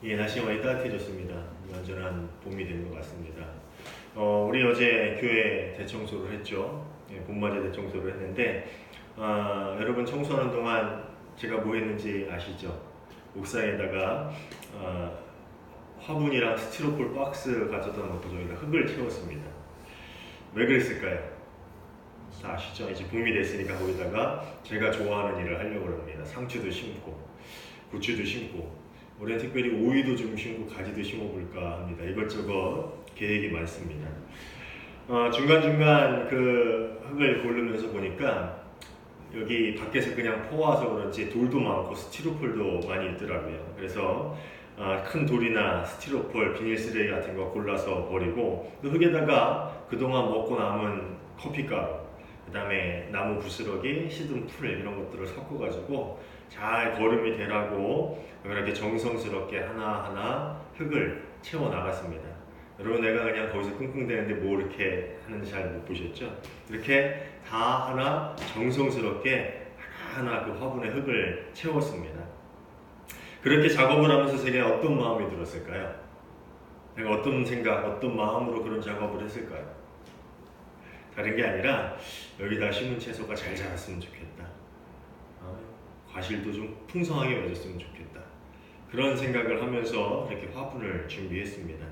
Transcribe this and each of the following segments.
예, 날씨가 많이 따뜻해졌습니다. 완전한 봄이 된 것 같습니다. 우리 어제 교회 대청소를 했죠. 예, 봄맞이 대청소를 했는데, 여러분 청소하는 동안 제가 뭐 했는지 아시죠? 옥상에다가 화분이랑 스티로폴 박스 가져다 놓고 저희가 흙을 채웠습니다. 왜 그랬을까요? 다 아시죠? 이제 봄이 됐으니까 거기다가 제가 좋아하는 일을 하려고 합니다. 상추도 심고, 고추도 심고, 올해 특별히 오이도 좀 심고 가지도 심어볼까 합니다. 이것저것 계획이 많습니다. 중간중간 그 흙을 고르면서 보니까 여기 밖에서 그냥 퍼와서 그런지 돌도 많고 스티로폴도 많이 있더라고요. 그래서 큰 돌이나 스티로폴, 비닐 쓰레기 같은 거 골라서 버리고, 또 흙에다가 그동안 먹고 남은 커피가루, 그 다음에 나무 부스러기, 시든 풀 이런 것들을 섞어가지고 잘 거름이 되라고 이렇게 정성스럽게 하나하나 흙을 채워 나갔습니다. 여러분, 내가 그냥 거기서 끙끙대는데 뭐 이렇게 하는지 잘 못 보셨죠? 이렇게 다 하나 정성스럽게 하나하나 그 화분에 흙을 채웠습니다. 그렇게 작업을 하면서 제가 어떤 마음이 들었을까요? 내가 어떤 생각, 어떤 마음으로 그런 작업을 했을까요? 다른 게 아니라 여기다 심은 채소가 잘 자랐으면 좋겠다. 과실도 좀 풍성하게 맺었으면 좋겠다. 그런 생각을 하면서 이렇게 화분을 준비했습니다.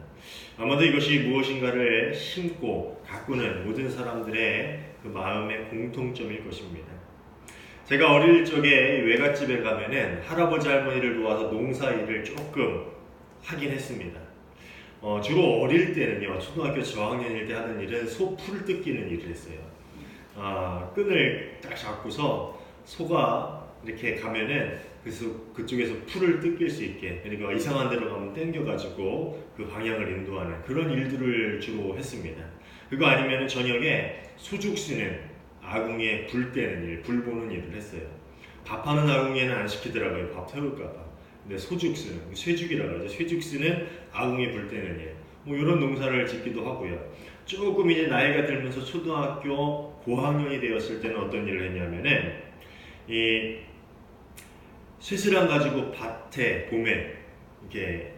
아마도 이것이 무엇인가를 심고 가꾸는 모든 사람들의 그 마음의 공통점일 것입니다. 제가 어릴 적에 외갓집에 가면은 할아버지 할머니를 도와서 농사일을 조금 하긴 했습니다. 주로 어릴 때는요, 초등학교 저학년일 때 하는 일은 소 풀 뜯기는 일을 했어요. 끈을 딱 잡고서 소가 이렇게 가면은 그쪽에서 풀을 뜯길 수 있게, 그러니까 이상한 데로 가면 땡겨가지고 그 방향을 인도하는 그런 일들을 주로 했습니다. 그거 아니면 저녁에 소죽 쓰는 아궁이에 불 떼는 일, 불 보는 일을 했어요. 밥하는 아궁이에는 안 시키더라고요. 밥 태울까봐. 근데 소죽 쓰는, 쇠죽이라고 하죠. 쇠죽 쓰는 아궁이 불 떼는 일. 뭐 이런 농사를 짓기도 하고요. 조금 이제 나이가 들면서 초등학교 고학년이 되었을 때는 어떤 일을 했냐면은 이 쇠스랑 가지고 밭에 봄에 이렇게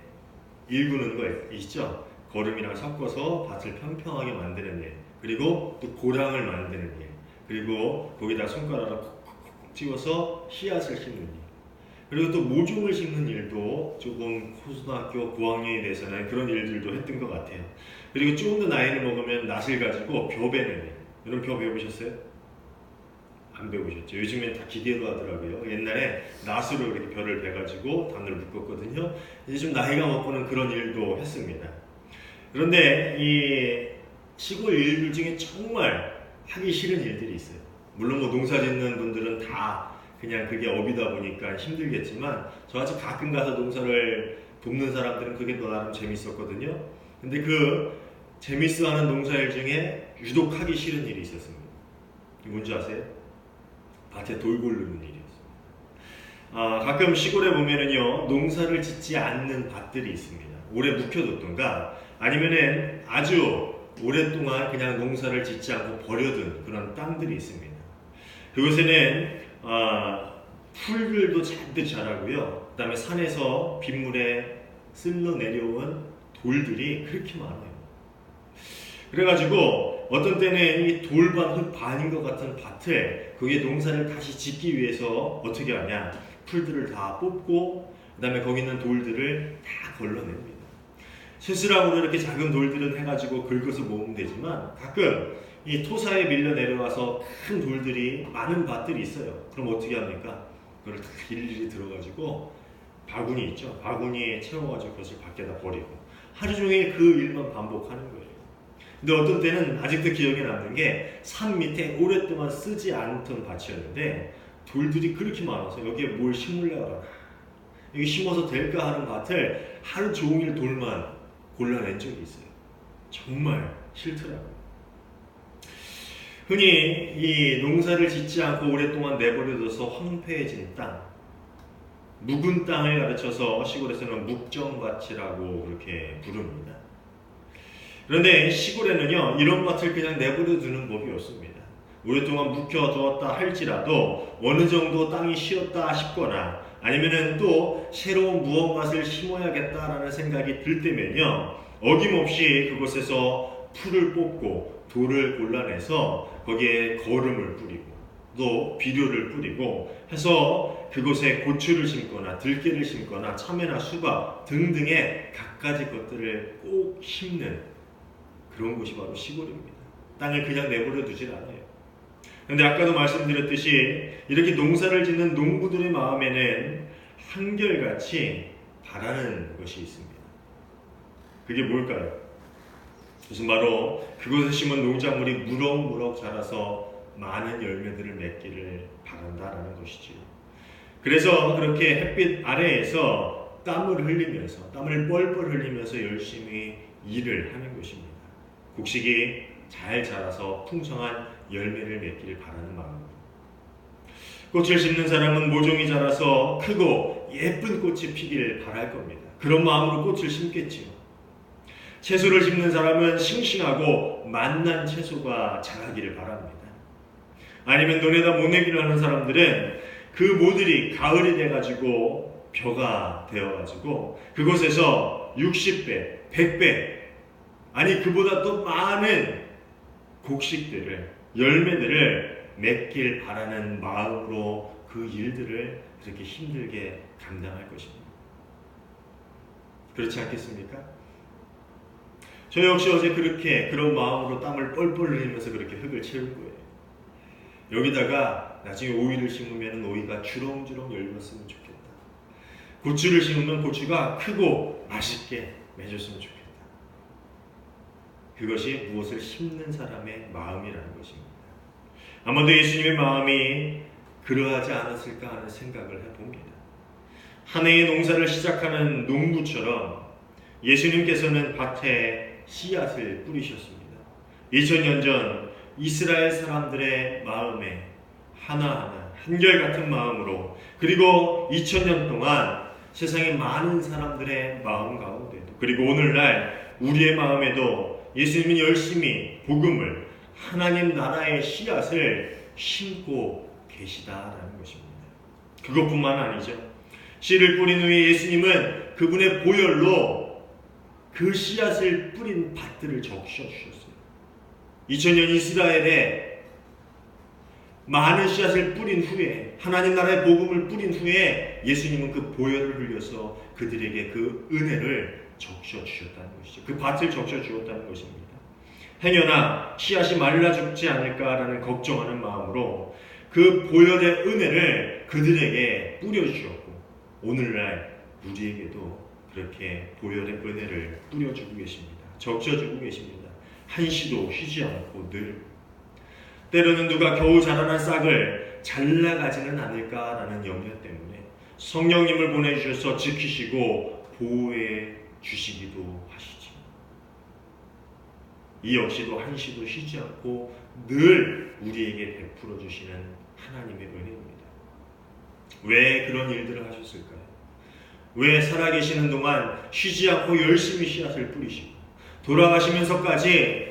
일구는 거 있죠. 거름이랑 섞어서 밭을 평평하게 만드는 일, 그리고 또 고랑을 만드는 일, 그리고 거기다 손가락으로 콕콕콕 찍어서 씨앗을 심는 일, 그리고 또 모종을 심는 일도 조금 초등학교 고학년이 돼서는 그런 일들도 했던 것 같아요. 그리고 조금 더 나이를 먹으면 낫을 가지고 벼 베는 일. 여러분 벼 배우셨어요? 안 배우셨죠? 요즘엔 다 기계로 하더라고요. 옛날에 낫으로 이렇게 벼를 베가지고 단을 묶었거든요. 이제 좀 나이가 먹고는 그런 일도 했습니다. 그런데 이 시골 일들 중에 정말 하기 싫은 일들이 있어요. 물론 뭐 농사 짓는 분들은 다 그냥 그게 업이다 보니까 힘들겠지만, 저같이 가끔 가서 농사를 돕는 사람들은 그게 또 나름 재밌었거든요. 근데 그 재밌어하는 농사일 중에 유독 하기 싫은 일이 있었습니다. 뭔지 아세요? 밭에 돌 고르는 일이었습니다. 가끔 시골에 보면은요, 농사를 짓지 않는 밭들이 있습니다. 오래 묵혀뒀던가 아니면은 아주 오랫동안 그냥 농사를 짓지 않고 버려둔 그런 땅들이 있습니다. 그곳에는 풀들도 잔뜩 자라고요. 그 다음에 산에서 빗물에 쓸러 내려온 돌들이 그렇게 많아요. 그래가지고 어떤 때는 이 돌반 흙 반인 것 같은 밭을 거기에 농사를 다시 짓기 위해서 어떻게 하냐, 풀들을 다 뽑고 그 다음에 거기 있는 돌들을 다 걸러냅니다. 쇠스랑으로 이렇게 작은 돌들은 해가지고 긁어서 모으면 되지만, 가끔 이 토사에 밀려 내려와서 큰 돌들이 많은 밭들이 있어요. 그럼 어떻게 합니까? 그걸 다 일일이 들어가지고 바구니 있죠? 바구니에 채워가지고 그것을 밖에다 버리고 하루 종일 그 일만 반복하는 거예요. 근데 어떤 때는 아직도 기억에 남는 게, 산 밑에 오랫동안 쓰지 않던 밭이었는데 돌들이 그렇게 많아서 여기에 뭘 심으려고, 여기 심어서 될까 하는 밭을 하루 종일 돌만 골라낸 적이 있어요. 정말 싫더라고요. 흔히 이 농사를 짓지 않고 오랫동안 내버려둬서 황폐해진 땅, 묵은 땅을 가르쳐서 시골에서는 묵정밭이라고 그렇게 부릅니다. 그런데 시골에는요, 이런 밭을 그냥 내버려 두는 법이 없습니다. 오랫동안 묵혀두었다 할지라도 어느 정도 땅이 쉬었다 싶거나 아니면은 또 새로운 무언가를 심어야겠다라는 생각이 들 때면요, 어김없이 그곳에서 풀을 뽑고 돌을 골라내서 거기에 거름을 뿌리고 또 비료를 뿌리고 해서 그곳에 고추를 심거나 들깨를 심거나 참외나 수박 등등의 갖가지 것들을 꼭 심는 그런 곳이 바로 시골입니다. 땅을 그냥 내버려 두질 않아요. 그런데 아까도 말씀드렸듯이 이렇게 농사를 짓는 농부들의 마음에는 한결같이 바라는 것이 있습니다. 그게 뭘까요? 그것은 바로 그곳에 심은 농작물이 무럭무럭 자라서 많은 열매들을 맺기를 바란다라는 것이지요. 그래서 그렇게 햇빛 아래에서 땀을 흘리면서, 땀을 뻘뻘 흘리면서 열심히 일을 하는 것입니다. 곡식이 잘 자라서 풍성한 열매를 맺기를 바라는 마음으로. 꽃을 심는 사람은 모종이 자라서 크고 예쁜 꽃이 피기를 바랄 겁니다. 그런 마음으로 꽃을 심겠지요. 채소를 심는 사람은 싱싱하고 맛난 채소가 자라기를 바랍니다. 아니면 논에다 모내기를 하는 사람들은 그 모들이 가을이 돼가지고 벼가 되어가지고 그곳에서 60배, 100배, 아니 그보다 또 많은 곡식들을, 열매들을 맺길 바라는 마음으로 그 일들을 그렇게 힘들게 감당할 것입니다. 그렇지 않겠습니까? 저 역시 어제 그렇게 그런 마음으로 땀을 뻘뻘 흘리면서 그렇게 흙을 채울 거예요. 여기다가 나중에 오이를 심으면 오이가 주렁주렁 열렸으면 좋겠다. 고추를 심으면 고추가 크고 맛있게 맺었으면 좋겠다. 그것이 무엇을 심는 사람의 마음이라는 것입니다. 아마도 예수님의 마음이 그러하지 않았을까 하는 생각을 해봅니다. 한 해의 농사를 시작하는 농부처럼 예수님께서는 밭에 씨앗을 뿌리셨습니다. 2000년 전 이스라엘 사람들의 마음에 하나하나 한결같은 마음으로, 그리고 2000년 동안 세상의 많은 사람들의 마음 가운데도, 그리고 오늘날 우리의 마음에도 예수님은 열심히 복음을, 하나님 나라의 씨앗을 심고 계시다라는 것입니다. 그것뿐만 아니죠. 씨를 뿌린 후에 예수님은 그분의 보혈로 그 씨앗을 뿌린 밭들을 적셔주셨어요. 2000년 이스라엘에 많은 씨앗을 뿌린 후에, 하나님 나라의 복음을 뿌린 후에 예수님은 그 보혈을 흘려서 그들에게 그 은혜를 적셔주셨다는 것이죠. 그 밭을 적셔주었다는 것입니다. 행여나 씨앗이 말라 죽지 않을까라는 걱정하는 마음으로 그 보혈의 은혜를 그들에게 뿌려주셨고, 오늘날 우리에게도 그렇게 보혈의 은혜를 뿌려주고 계십니다. 적셔주고 계십니다. 한시도 쉬지 않고 늘. 때로는 누가 겨우 자라난 싹을 잘라가지는 않을까라는 염려 때문에 성령님을 보내주셔서 지키시고 보호해 주시기도 하시죠. 이 역시도 한시도 쉬지 않고 늘 우리에게 베풀어 주시는 하나님의 은혜입니다. 왜 그런 일들을 하셨을까요? 왜 살아계시는 동안 쉬지 않고 열심히 씨앗을 뿌리시고 돌아가시면서까지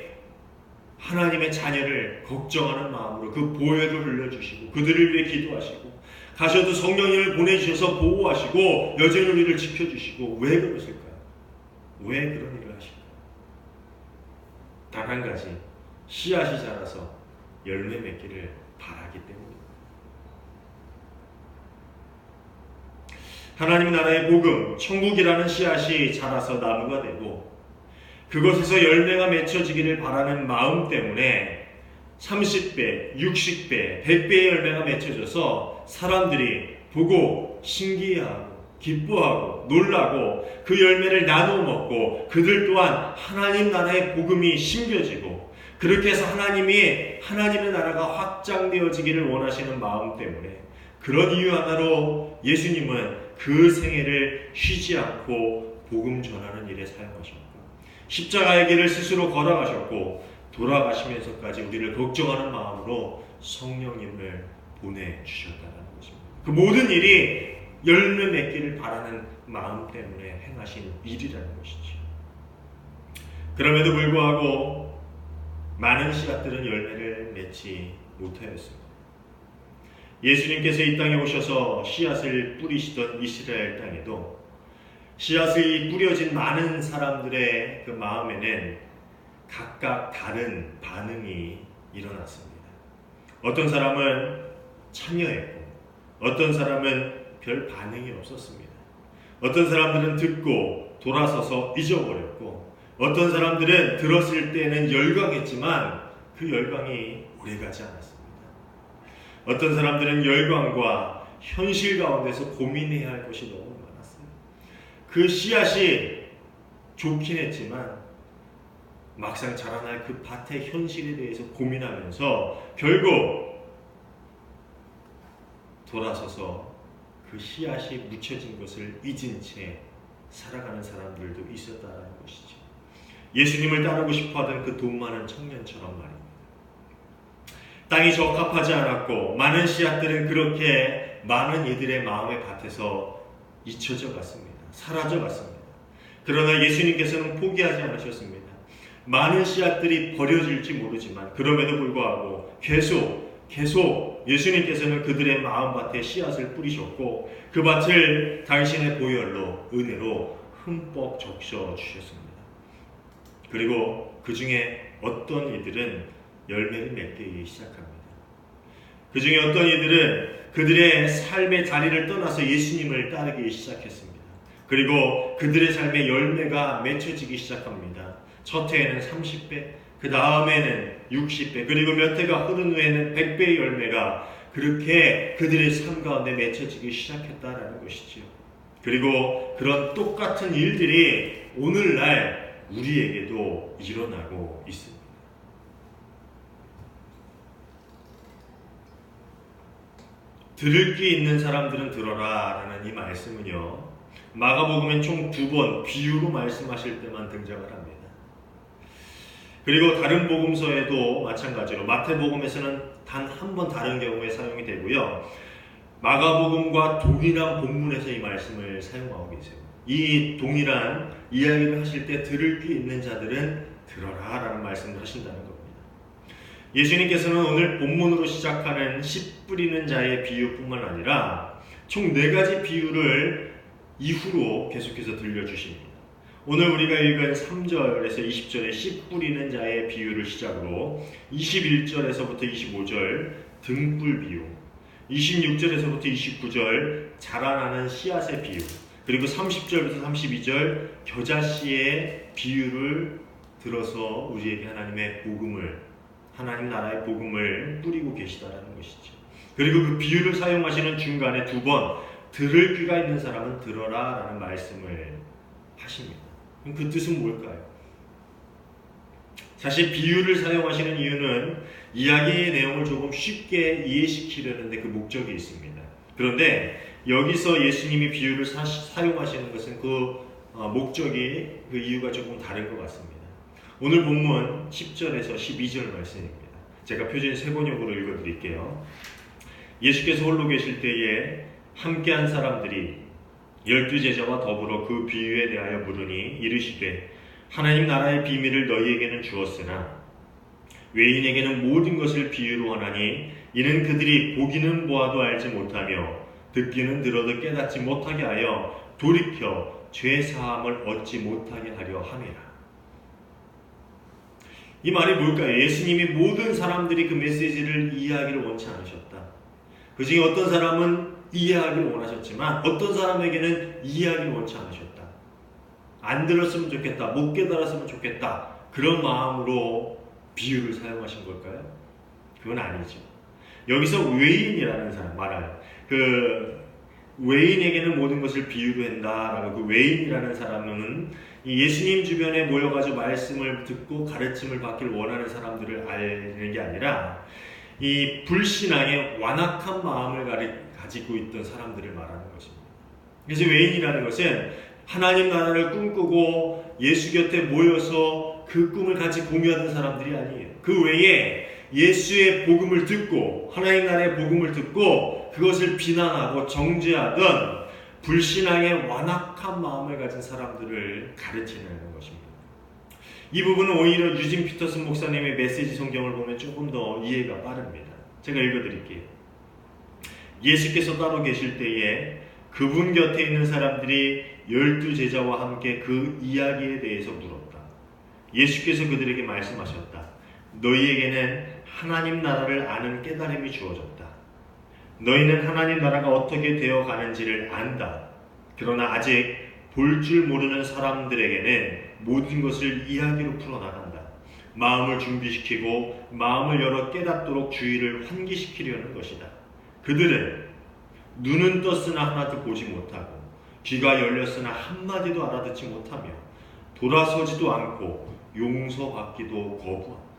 하나님의 자녀를 걱정하는 마음으로 그 보혈을 흘려주시고 그들을 위해 기도하시고 가셔도 성령님을 보내주셔서 보호하시고 여전히 우리를 지켜주시고 왜 그러실까요? 왜 그런 일을 하실까요? 단 한 가지, 씨앗이 자라서 열매 맺기를 바라기 때문입니다. 하나님 나라의 복음, 천국이라는 씨앗이 자라서 나무가 되고 그것에서 열매가 맺혀지기를 바라는 마음 때문에 30배, 60배, 100배의 열매가 맺혀져서 사람들이 보고 신기해하고 기뻐하고 놀라고 그 열매를 나눠 먹고 그들 또한 하나님 나라의 복음이 심겨지고 그렇게 해서 하나님의 나라가 확장되어지기를 원하시는 마음 때문에 그런 이유 하나로 예수님은 그 생애를 쉬지 않고 복음 전하는 일에 사용하셨고 십자가의 길을 스스로 걸어가셨고 돌아가시면서까지 우리를 걱정하는 마음으로 성령님을 보내주셨다는 것입니다. 그 모든 일이 열매 맺기를 바라는 마음 때문에 행하신 일이라는 것이죠. 그럼에도 불구하고 많은 씨앗들은 열매를 맺지 못하였습니다. 예수님께서 이 땅에 오셔서 씨앗을 뿌리시던 이스라엘 땅에도 씨앗이 뿌려진 많은 사람들의 그 마음에는 각각 다른 반응이 일어났습니다. 어떤 사람은 참여했고 어떤 사람은 별 반응이 없었습니다. 어떤 사람들은 듣고 돌아서서 잊어버렸고 어떤 사람들은 들었을 때는 열광했지만 그 열광이 오래가지 않았습니다. 어떤 사람들은 열광과 현실 가운데서 고민해야 할 것이 너무 많았어요. 그 씨앗이 좋긴 했지만 막상 자라날 그 밭의 현실에 대해서 고민하면서 결국 돌아서서 그 씨앗이 묻혀진 것을 잊은 채 살아가는 사람들도 있었다는 것이죠. 예수님을 따르고 싶어하던 그 돈 많은 청년처럼 말입니다. 땅이 적합하지 않았고 많은 씨앗들은 그렇게 많은 이들의 마음의 밭에서 잊혀져 갔습니다. 사라져 갔습니다. 그러나 예수님께서는 포기하지 않으셨습니다. 많은 씨앗들이 버려질지 모르지만 그럼에도 불구하고 계속 예수님께서는 그들의 마음밭에 씨앗을 뿌리셨고 그 밭을 당신의 보혈로 은혜로 흠뻑 적셔 주셨습니다. 그리고 그 중에 어떤 이들은 열매를 맺기 시작합니다. 그 중에 어떤 이들은 그들의 삶의 자리를 떠나서 예수님을 따르기 시작했습니다. 그리고 그들의 삶의 열매가 맺혀지기 시작합니다. 첫 해에는 30배, 그 다음에는 60배, 그리고 몇 해가 흐른 후에는 100배의 열매가 그렇게 그들의 삶 가운데 맺혀지기 시작했다라는 것이지요. 그리고 그런 똑같은 일들이 오늘날 우리에게도 일어나고 있습니다. 들을 귀 있는 사람들은 들어라 라는 이 말씀은요, 마가복음엔 총 2번 비유로 말씀하실 때만 등장을 합니다. 그리고 다른 복음서에도 마찬가지로 마태복음에서는 단 한 번 다른 경우에 사용이 되고요, 마가복음과 동일한 본문에서 이 말씀을 사용하고 계세요. 이 동일한 이야기를 하실 때 들을 귀 있는 자들은 들어라 라는 말씀을 하신다는 겁니다. 예수님께서는 오늘 본문으로 시작하는 씨 뿌리는 자의 비유뿐만 아니라 총 4가지 비유를 이후로 계속해서 들려주십니다. 오늘 우리가 읽은 3절에서 20절의 씨 뿌리는 자의 비유를 시작으로 21절에서부터 25절 등불 비유, 26절에서부터 29절 자라나는 씨앗의 비유, 그리고 30절부터 32절 겨자씨의 비유를 들어서 우리에게 하나님 나라의 복음을 뿌리고 계시다라는 것이죠. 그리고 그 비유를 사용하시는 중간에 2번 들을 귀가 있는 사람은 들어라 라는 말씀을 하십니다. 그럼 그 뜻은 뭘까요? 사실 비유를 사용하시는 이유는 이야기의 내용을 조금 쉽게 이해시키려는 데 그 목적이 있습니다. 그런데 여기서 예수님이 비유를 사용하시는 것은 그 목적이, 그 이유가 조금 다른 것 같습니다. 오늘 본문 10절에서 12절 말씀입니다. 제가 표준 세번역으로 읽어드릴게요. 예수께서 홀로 계실 때에 함께한 사람들이 12제자와 더불어 그 비유에 대하여 물으니 이르시되 하나님 나라의 비밀을 너희에게는 주었으나 외인에게는 모든 것을 비유로 하나니 이는 그들이 보기는 보아도 알지 못하며 듣기는 들어도 깨닫지 못하게 하여 돌이켜 죄 사함을 얻지 못하게 하려 함이라. 이 말이 뭘까요? 예수님이 모든 사람들이 그 메시지를 이해하기를 원치 않으셨다. 그 중에 어떤 사람은 이해하기를 원하셨지만 어떤 사람에게는 이해하기를 원치 않으셨다. 안 들었으면 좋겠다, 못 깨달았으면 좋겠다, 그런 마음으로 비유를 사용하신 걸까요? 그건 아니죠. 여기서 외인이라는 사람 말하요. 그 외인에게는 모든 것을 비유로 한다라고, 그 외인이라는 사람은 이 예수님 주변에 모여가지고 말씀을 듣고 가르침을 받기를 원하는 사람들을 알는 게 아니라 이 불신앙의 완악한 마음을 가지고 있던 사람들을 말하는 것입니다. 그래서 외인이라는 것은 하나님 나라를 꿈꾸고 예수 곁에 모여서 그 꿈을 같이 공유하던 사람들이 아니에요. 그 외에 예수의 복음을 듣고 하나님 나라의 복음을 듣고 그것을 비난하고 정죄하던 불신앙의 완악한 마음을 가진 사람들을 가르치는 것입니다. 이 부분은 오히려 유진 피터슨 목사님의 메시지 성경을 보면 조금 더 이해가 빠릅니다. 제가 읽어드릴게요. 예수께서 따로 계실 때에 그분 곁에 있는 사람들이 12제자와 함께 그 이야기에 대해서 물었다. 예수께서 그들에게 말씀하셨다. 너희에게는 하나님 나라를 아는 깨달음이 주어졌다. 너희는 하나님 나라가 어떻게 되어 가는지를 안다. 그러나 아직 볼 줄 모르는 사람들에게는 모든 것을 이야기로 풀어나간다. 마음을 준비시키고 마음을 열어 깨닫도록 주의를 환기시키려는 것이다. 그들은 눈은 떴으나 하나도 보지 못하고 귀가 열렸으나 한마디도 알아듣지 못하며 돌아서지도 않고 용서받기도 거부한다.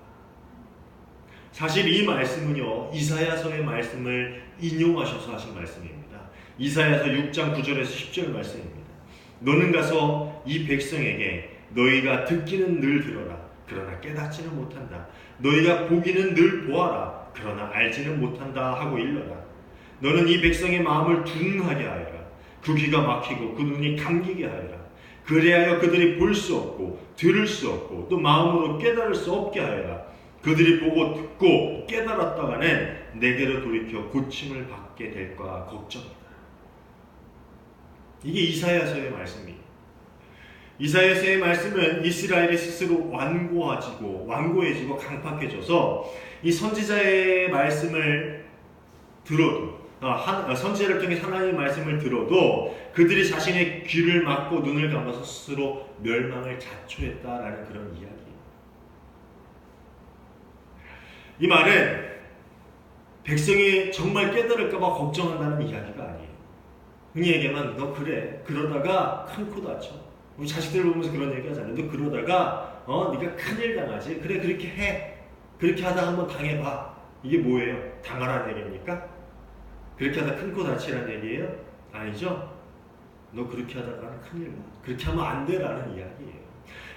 사실 이 말씀은요, 이사야서의 말씀을 인용하셔서 하신 말씀입니다. 이사야서 6장 9절에서 10절 말씀입니다. 너는 가서 이 백성에게 너희가 듣기는 늘 들어라. 그러나 깨닫지는 못한다. 너희가 보기는 늘 보아라. 그러나 알지는 못한다 하고 일러라. 너는 이 백성의 마음을 둔하게 하여라. 그 귀가 막히고 그 눈이 감기게 하여라. 그리하여 그들이 볼 수 없고 들을 수 없고 또 마음으로 깨달을 수 없게 하여라. 그들이 보고 듣고 깨달았다가는 내게로 돌이켜 고침을 받게 될까 걱정이다. 이게 이사야서의 말씀이에요. 이사야서의 말씀은 이스라엘이 스스로 완고해지고 강팍해져서 이 선지자의 말씀을 들어도 선지자를 통해 하나님의 말씀을 들어도 그들이 자신의 귀를 막고 눈을 감아서 스스로 멸망을 자초했다라는 그런 이야기예요. 이 말은 백성이 정말 깨달을까봐 걱정한다는 이야기가 아니에요. 흔히 얘기하면 너 그래 그러다가 큰 코 다쳐. 우리 자식들 보면서 그런 얘기 하잖아요. 너 그러다가 네가 큰일 당하지. 그래 그렇게 해. 그렇게 하다 한번 당해봐. 이게 뭐예요? 당하라는 얘기입니까? 그렇게 하다 큰 코 다치라는 얘기예요? 아니죠? 너 그렇게 하다가는 큰일 나. 그렇게 하면 안 돼라는 이야기예요.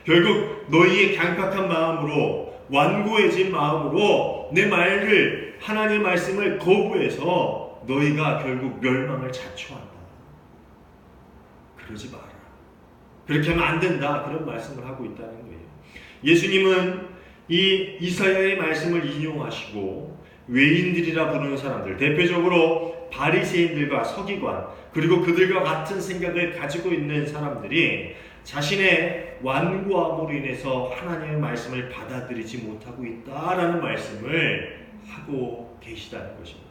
결국 너희의 강팍한 마음으로 완고해진 마음으로 내 말을 하나님의 말씀을 거부해서 너희가 결국 멸망을 자초한다. 그러지 마라. 그렇게 하면 안 된다. 그런 말씀을 하고 있다는 거예요. 예수님은 이 이사야의 말씀을 인용하시고 외인들이라 부르는 사람들, 대표적으로 바리새인들과 서기관, 그리고 그들과 같은 생각을 가지고 있는 사람들이 자신의 완고함으로 인해서 하나님의 말씀을 받아들이지 못하고 있다라는 말씀을 하고 계시다는 것입니다.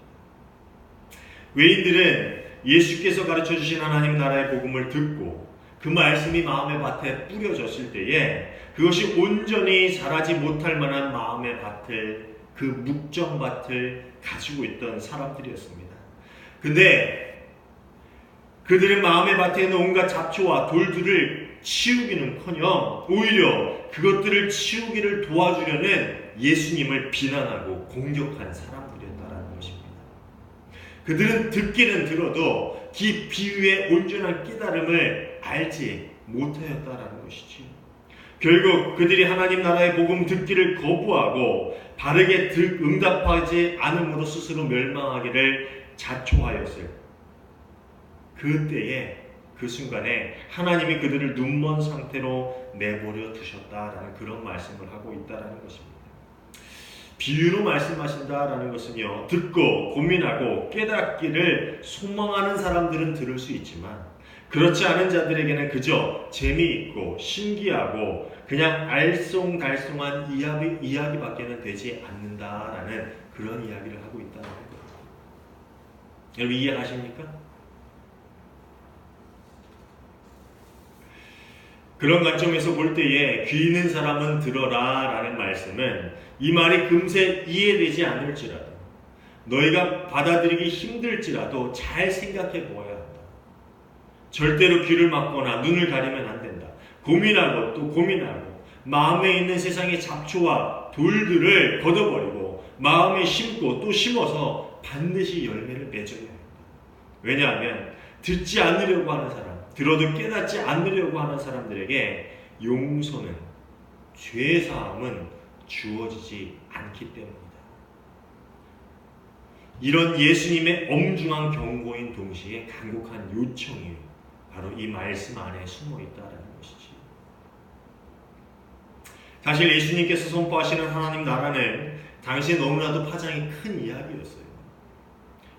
외인들은 예수께서 가르쳐 주신 하나님 나라의 복음을 듣고 그 말씀이 마음의 밭에 뿌려졌을 때에 그것이 온전히 자라지 못할 만한 마음의 밭을, 그 묵정밭을 가지고 있던 사람들이었습니다. 근데 그들의 마음의 밭에 있는 온갖 잡초와 돌들을 치우기는커녕 오히려 그것들을 치우기를 도와주려는 예수님을 비난하고 공격한 사람들이었다는 것입니다. 그들은 듣기는 들어도 그 비유의 온전한 깨달음을 알지 못하였다라는 것이지. 결국 그들이 하나님 나라의 복음 듣기를 거부하고 바르게 응답하지 않음으로 스스로 멸망하기를 자초하였을 그때에, 그 순간에 하나님이 그들을 눈먼 상태로 내버려 두셨다라는 그런 말씀을 하고 있다라는 것입니다. 비유로 말씀하신다라는 것은요, 듣고 고민하고 깨닫기를 소망하는 사람들은 들을 수 있지만 그렇지 않은 자들에게는 그저 재미있고 신기하고 그냥 알쏭달쏭한 이야기밖에는 되지 않는다라는 그런 이야기를 하고 있다는 거예요. 여러분 이해하십니까? 그런 관점에서 볼 때에 귀 있는 사람은 들어라 라는 말씀은 이 말이 금세 이해되지 않을지라도 너희가 받아들이기 힘들지라도 잘 생각해 보아야 한다. 절대로 귀를 막거나 눈을 가리면 안 된다. 고민하고 또 고민하고 마음에 있는 세상의 잡초와 돌들을 걷어버리고 마음에 심고 또 심어서 반드시 열매를 맺어야 한다. 왜냐하면 듣지 않으려고 하는 사람, 들어도 깨닫지 않으려고 하는 사람들에게 용서는, 죄사함은 주어지지 않기 때문이다. 이런 예수님의 엄중한 경고인 동시에 간곡한 요청이 바로 이 말씀 안에 숨어 있다는 것이지. 사실 예수님께서 선포하시는 하나님 나라는 당시에 너무나도 파장이 큰 이야기였어요.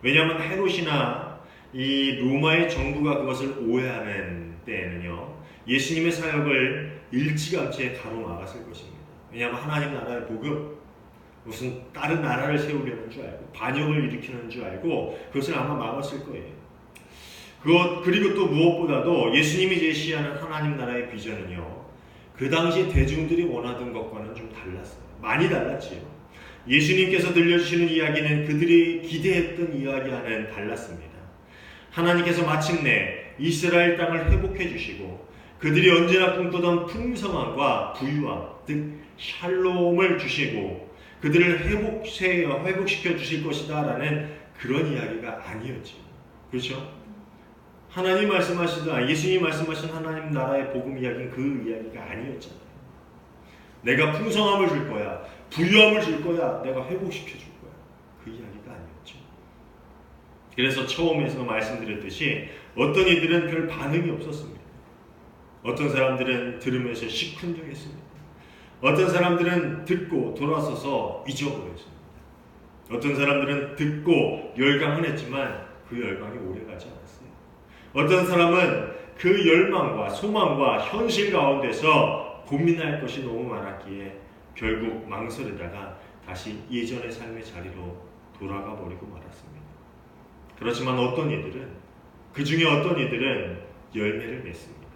왜냐하면 헤롯이나 이 로마의 정부가 그것을 오해하는 때에는요, 예수님의 사역을 일찌감치에 가로막았을 것입니다. 왜냐하면 하나님 나라의 복음, 무슨 다른 나라를 세우려는 줄 알고 반역을 일으키는 줄 알고 그것을 아마 막았을 거예요. 그리고 또 무엇보다도 예수님이 제시하는 하나님 나라의 비전은요, 그 당시 대중들이 원하던 것과는 좀 달랐어요. 많이 달랐지요. 예수님께서 들려주시는 이야기는 그들이 기대했던 이야기와는 달랐습니다. 하나님께서 마침내 이스라엘 땅을 회복해 주시고 그들이 언제나 꿈꾸던 풍성함과 부유함, 즉 샬롬을 주시고 그들을 회복시켜 주실 것이다 라는 그런 이야기가 아니었죠. 그렇죠? 하나님 말씀하시던, 예수님이 말씀하신 하나님 나라의 복음 이야기는 그 이야기가 아니었잖아요. 내가 풍성함을 줄 거야, 부유함을 줄 거야, 내가 회복시켜 줄 거야. 그 이야기가 아니었죠. 그래서 처음에서 말씀드렸듯이 어떤 이들은 별 반응이 없었습니다. 어떤 사람들은 들으면서 시큰둥했습니다. 어떤 사람들은 듣고 돌아서서 잊어버렸습니다. 어떤 사람들은 듣고 열광은 했지만 그 열광이 오래가지 않았어요. 어떤 사람은 그 열망과 소망과 현실 가운데서 고민할 것이 너무 많았기에 결국 망설이다가 다시 예전의 삶의 자리로 돌아가 버리고 말았습니다. 그렇지만 그 중에 어떤 이들은 열매를 맺습니다.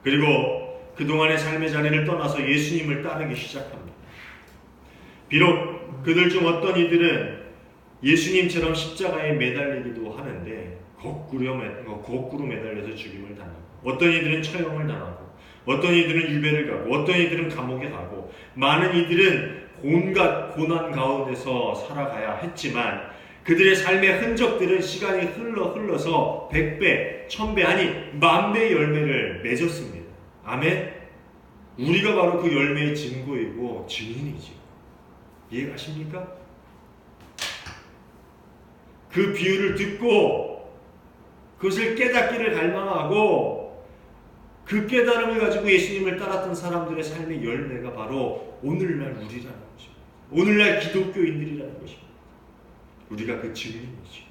그리고 그동안의 삶의 자리를 떠나서 예수님을 따르기 시작합니다. 비록 그들 중 어떤 이들은 예수님처럼 십자가에 매달리기도 하는데 거꾸로 매달려서 죽임을 당하고, 어떤 이들은 처형을 당하고, 어떤 이들은 유배를 가고, 어떤 이들은 감옥에 가고, 많은 이들은 온갖 고난 가운데서 살아가야 했지만 그들의 삶의 흔적들은 시간이 흘러서 100배, 1000배, 아니 10,000배의 열매를 맺었습니다. 아멘? 우리가 바로 그 열매의 증거이고 증인이지. 이해가십니까? 그 비유를 듣고 그것을 깨닫기를 갈망하고 그 깨달음을 가지고 예수님을 따랐던 사람들의 삶의 열매가 바로 오늘날 우리라는 것입니다. 오늘날 기독교인들이라는 것입니다. 우리가 그 증인이죠.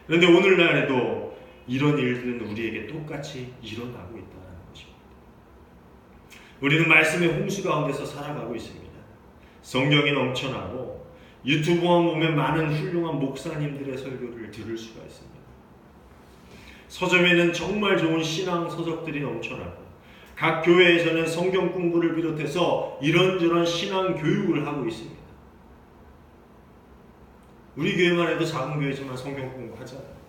그런데 오늘날에도 이런 일들은 우리에게 똑같이 일어나고 있다는 것입니다. 우리는 말씀의 홍수 가운데서 살아가고 있습니다. 성경이 넘쳐나고 유튜브만 보면 많은 훌륭한 목사님들의 설교를 들을 수가 있습니다. 서점에는 정말 좋은 신앙 서적들이 넘쳐나고 각 교회에서는 성경 공부를 비롯해서 이런저런 신앙 교육을 하고 있습니다. 우리 교회만 해도 작은 교회지만 성경 공부하잖아요.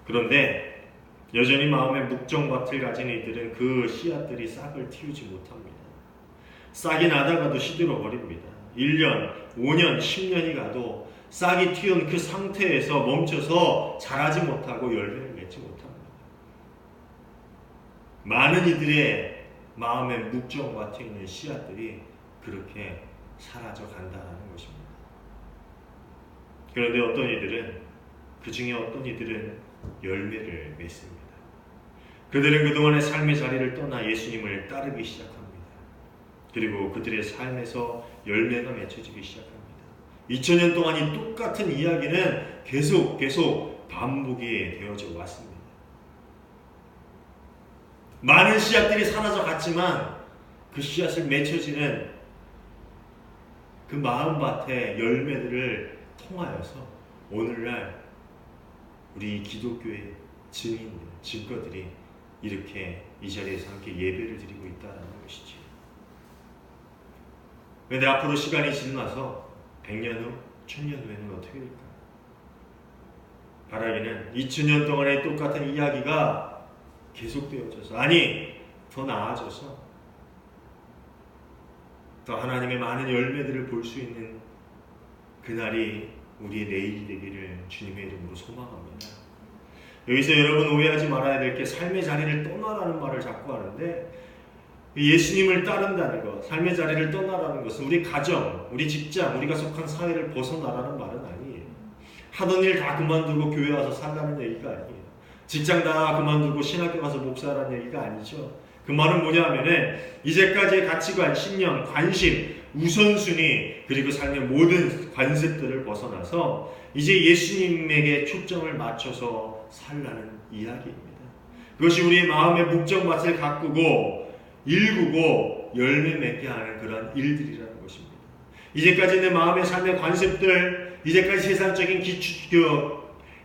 그런데 여전히 마음에 묵정밭을 가진 이들은 그 씨앗들이 싹을 틔우지 못합니다. 싹이 나다가도 시들어버립니다. 1년, 5년, 10년이 가도 싹이 틔운 그 상태에서 멈춰서 자라지 못하고 열매를 맺지 못합니다. 많은 이들의 마음에 묵정밭에 있는 씨앗들이 그렇게 사라져 간다는 것입니다. 그런데 그 중에 어떤 이들은 열매를 맺습니다. 그들은 그동안의 삶의 자리를 떠나 예수님을 따르기 시작합니다. 그리고 그들의 삶에서 열매가 맺혀지기 시작합니다. 2000년 동안 이 똑같은 이야기는 계속 반복이 되어져 왔습니다. 많은 씨앗들이 사라져 갔지만 그 씨앗을 맺혀지는 그 마음밭의 열매들을 통하여서 오늘날 우리 기독교의 증거들이 이렇게 이 자리에서 함께 예배를 드리고 있다는 것이죠. 그런데 앞으로 시간이 지나서 100년 후, 1000년 후에는 어떻게 될까? 바라기는 2000년 동안의 똑같은 이야기가 계속되어져서, 아니 더 나아져서 더 하나님의 많은 열매들을 볼 수 있는 그날이 우리의 내일이 되기를 주님의 이름으로 소망합니다. 여기서 여러분 오해하지 말아야 될 게 삶의 자리를 떠나라는 말을 자꾸 하는데, 예수님을 따른다는 것, 삶의 자리를 떠나라는 것은 우리 가정, 우리 직장, 우리가 속한 사회를 벗어나라는 말은 아니에요. 하던 일 다 그만두고 교회 와서 살라는 얘기가 아니에요. 직장 다 그만두고 신학교 가서 목사라는 얘기가 아니죠. 그 말은 뭐냐 하면은 이제까지의 가치관, 신념, 관심, 우선순위 그리고 삶의 모든 관습들을 벗어나서 이제 예수님에게 초점을 맞춰서 살라는 이야기입니다. 그것이 우리의 마음의 목적맛을 가꾸고 일구고 열매 맺게 하는 그런 일들이라는 것입니다. 이제까지 내 마음의 삶의 관습들, 이제까지 세상적인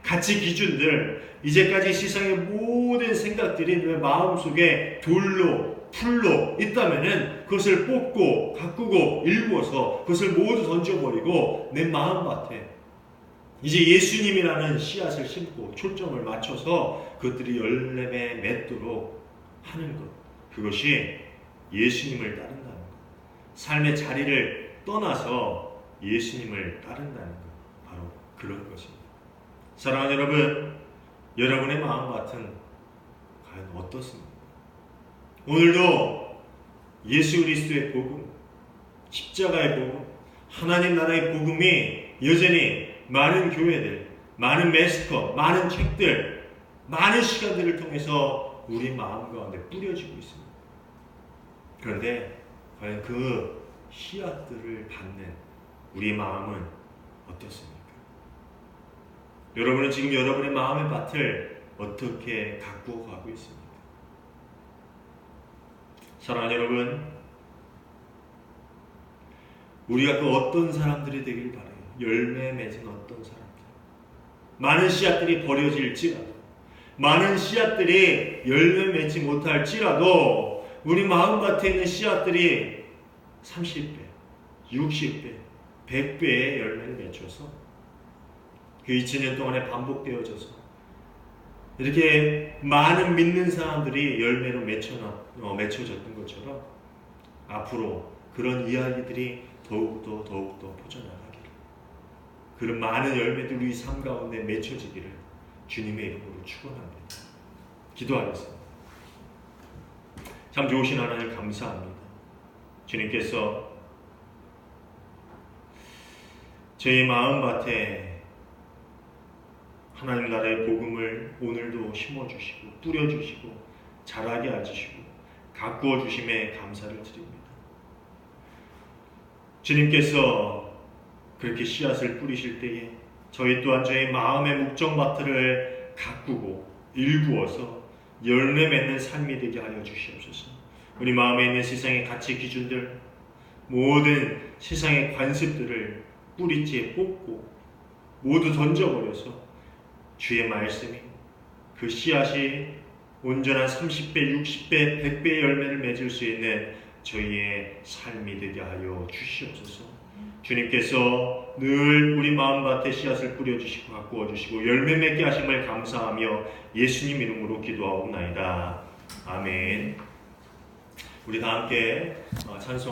가치 기준들, 이제까지 세상의 모든 생각들이 내 마음속에 돌로 풀로 있다면은 그것을 뽑고 가꾸고 일구어서 그것을 모두 던져버리고 내 마음밭에 이제 예수님이라는 씨앗을 심고 초점을 맞춰서 그것들이 열매 맺도록 하는 것, 그것이 예수님을 따른다는 것, 삶의 자리를 떠나서 예수님을 따른다는 것, 바로 그런 것입니다. 사랑하는 여러분, 여러분의 마음밭은 과연 어떻습니까? 오늘도 예수 그리스도의 복음, 십자가의 복음, 하나님 나라의 복음이 여전히 많은 교회들, 많은 매스컴, 많은 책들, 많은 시간들을 통해서 우리 마음 가운데 뿌려지고 있습니다. 그런데 과연 그 씨앗들을 받는 우리 마음은 어떻습니까? 여러분은 지금 여러분의 마음의 밭을 어떻게 가꾸어 가고 있습니까? 사랑하는 여러분, 우리가 그 어떤 사람들이 되길 바라요. 열매 맺은 어떤 사람들. 많은 씨앗들이 버려질지라도, 많은 씨앗들이 열매 맺지 못할지라도 우리 마음밭에 있는 씨앗들이 30배, 60배, 100배의 열매를 맺혀서 그 2000년 동안에 반복되어져서 이렇게 많은 믿는 사람들이 열매로 맺혀졌던 것처럼 앞으로 그런 이야기들이 더욱더 퍼져나가기를, 그런 많은 열매들이 우리 삶 가운데 맺혀지기를 주님의 이름으로 축원합니다. 기도하겠습니다. 참 좋으신 하나님 감사합니다. 주님께서 저희 마음밭에 하나님 나라의 복음을 오늘도 심어주시고 뿌려주시고 자라게 해주시고 가꾸어 주심에 감사를 드립니다. 주님께서 그렇게 씨앗을 뿌리실 때에 저희 또한 저희 마음의 목적밭을 가꾸고 일구어서 열매 맺는 삶이 되게 하여 주시옵소서. 우리 마음에 있는 세상의 가치 기준들, 모든 세상의 관습들을 뿌리째 뽑고 모두 던져버려서 주의 말씀이 그 씨앗이 온전한 30배, 60배, 100배의 열매를 맺을 수 있는 저희의 삶이 되게 하여 주시옵소서. 주님께서 늘 우리 마음밭에 씨앗을 뿌려주시고 가꾸어 주시고 열매 맺게 하심을 감사하며 예수님 이름으로 기도하옵나이다. 아멘. 우리 다 함께 찬송